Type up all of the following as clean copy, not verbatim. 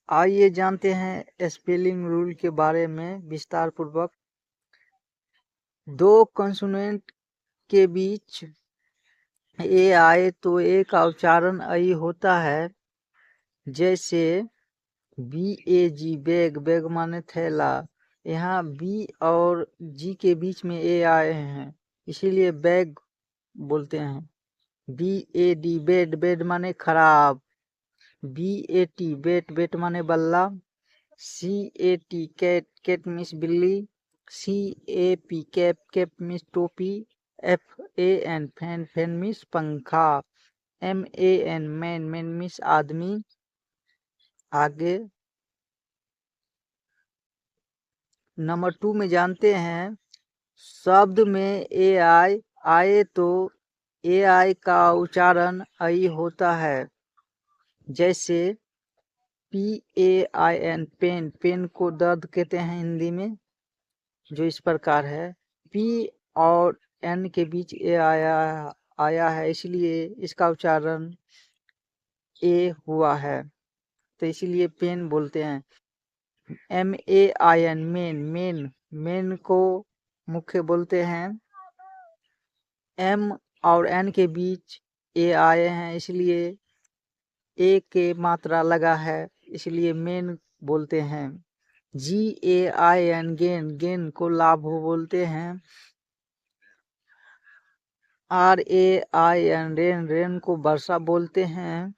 आइए जानते हैं स्पेलिंग रूल के बारे में विस्तार पूर्वक। दो कंसोनेंट के बीच ए आए तो ए का उच्चारण ऐ होता है। जैसे BAG बैग, बैग माने थैला। यहाँ बी और जी के बीच में ए आए हैं, इसीलिए बैग बोलते हैं। BAD बेड, बेड माने खराब। BAT बेट, बेट माने बल्ला। CAT कैट, कैट मीन्स बिल्ली। CAP कैप, कैप मीन्स टोपी। FAN फैन, फैन मीन्स पंखा। MAN मैन, मैन मीन्स आदमी। आगे नंबर 2 में जानते हैं, शब्द में ए आई आए तो ए आई का उच्चारण ऐ होता है। जैसे PAIN पेन, पेन को दर्द कहते हैं हिंदी में, जो इस प्रकार है। P और N के बीच ए आया है, इसलिए इसका उच्चारण ए हुआ है, तो इसीलिए पेन बोलते हैं। MAIN मेन, मेन, मेन को मुख्य बोलते हैं। M और N के बीच ए आए हैं, इसलिए ए के मात्रा लगा है, इसलिए मेन बोलते हैं। GAIN गेन, गेन को लाभ बोलते हैं। RAIN रेन, रेन को वर्षा बोलते हैं।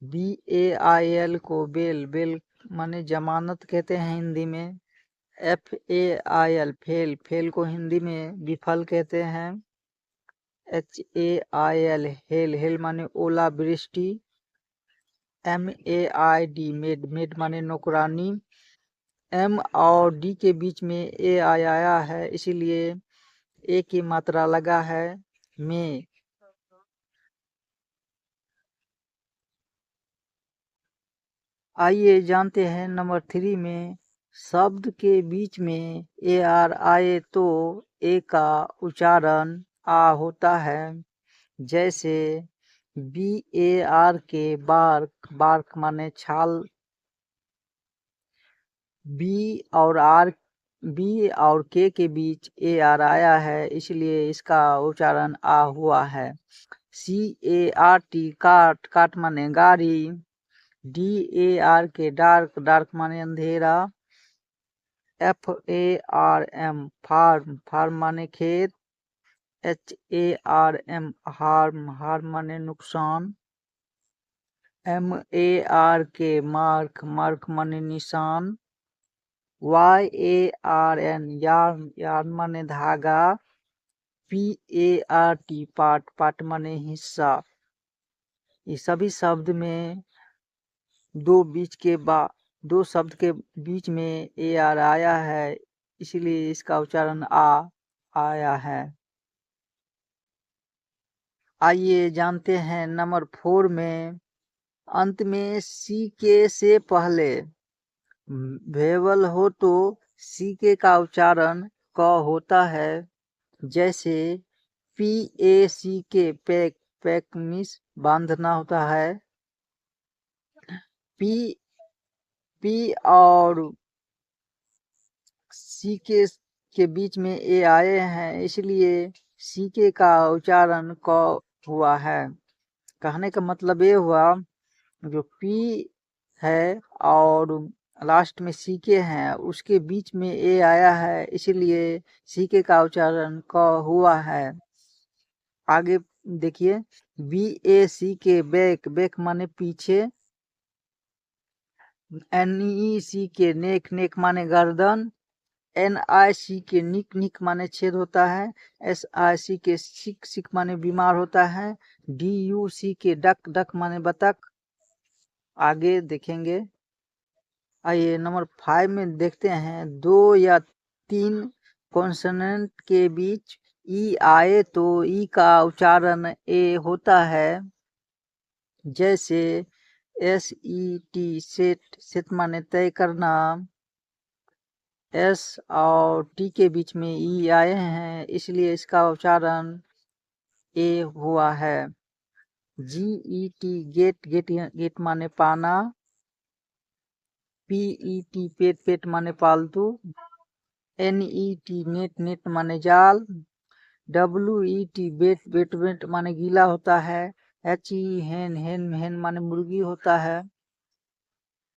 BAIL को बेल, बेल माने जमानत कहते हैं हिंदी में। FAIL फेल, फेल को हिंदी में विफल कहते हैं। HAIL हेल, हेल माने ओला वृष्टि। MAID मेड, मेड माने नौकरानी। M और D के बीच में ए आया है, इसीलिए ए की मात्रा लगा है में। आइए जानते हैं नंबर 3 में, शब्द के बीच में AR आए तो ए का उच्चारण आ होता है। जैसे BAR के बार्क, बार्क माने छाल। बी और के बीच AR आया है, इसलिए इसका उच्चारण आ हुआ है। CART काट, काट माने गाड़ी। DAR के डार्क, डार्क माने अंधेरा। FARM फार्म, फार्म माने खेत। HARM हार्म, हार्म माने नुकसान। MARK मार्क, मार्क माने निशान। YARN यार्न, यार्न माने धागा। PART पार्ट, पार्ट माने हिस्सा। ये सभी शब्द में दो शब्द के बीच में AR आया है, इसलिए इसका उच्चारण आ आया है। आइए जानते हैं नंबर 4 में, अंत में CK से पहले वेवल हो तो CK का उच्चारण क होता है। जैसे PACK पैक, पैक मीन्स बांधना होता है। P और CK के बीच में ए आए हैं, इसलिए CK का उच्चारण क हुआ है। कहने का मतलब ये हुआ, जो P है और लास्ट में CK है, उसके बीच में ए आया है, इसलिए CK का उच्चारण क हुआ है। आगे देखिए, BACK बैक, बैक माने पीछे। NECK नेक, नेक माने गर्दन। NICK निक, निक माने छेद होता है। SICK सिक, सिक माने बीमार होता है। DUCK डक, डक माने बतख। आगे देखेंगे। आइए नंबर 5 में देखते हैं, 2 या 3 कॉन्सोनेंट के बीच ई आए तो ई का उच्चारण ए होता है। जैसे SET सेट, सेट माने तय करना। S और T के बीच में ई आए हैं, इसलिए इसका उच्चारण ए हुआ है। GET गेट, गेट, गेट माने पाना। PET पेट पेट माने पालतू, NET नेट नेट माने जाल, WET वेट वेट वेट माने गीला होता है, HE हेन हेन हेन माने मुर्गी होता है,